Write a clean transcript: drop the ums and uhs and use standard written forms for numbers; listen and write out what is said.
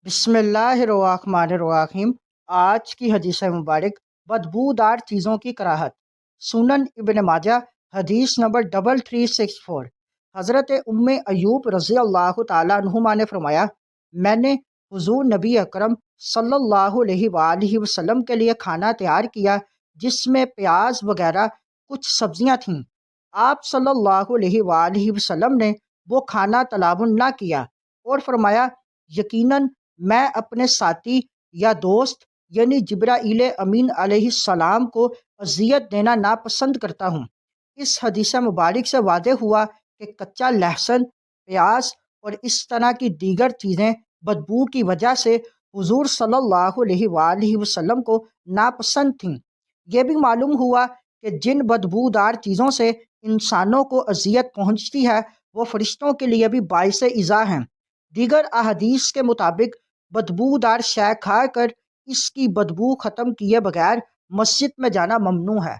بسم اللہ الرحمن الرحیم۔ آج کی حدیث مبارک بدبودار چیزوں کی کراہت۔ سنن ابن ماجہ حدیث نمبر 3364۔ حضرت ایوب رضی اللہ تعالیٰ عنہما نے فرمایا، میں نے حضور نبی اکرم صلی اللہ علیہ وآلہ وسلم کے لیے کھانا تیار کیا جس میں پیاز وغیرہ کچھ سبزیاں تھیں۔ آپ صلی اللہ علیہ وآلہ وسلم نے وہ کھانا تناول نہ کیا اور فرمایا، یقیناً میں اپنے ساتھی یا دوست یعنی جبرائیل امین علیہ السلام کو اذیت دینا ناپسند کرتا ہوں۔ اس حدیث مبارک سے واضح ہوا کہ کچا لہسن، پیاز اور اس طرح کی دیگر چیزیں بدبو کی وجہ سے حضور صلی اللہ علیہ وآلہ وسلم کو ناپسند تھیں۔ یہ بھی معلوم ہوا کہ جن بدبودار چیزوں سے انسانوں کو اذیت پہنچتی ہے وہ فرشتوں کے لیے بھی باعث ایذا ہیں۔ دیگر احادیث کے مطابق بدبودار شے کھا کر اس کی بدبو ختم کیے بغیر مسجد میں جانا ممنوع ہے۔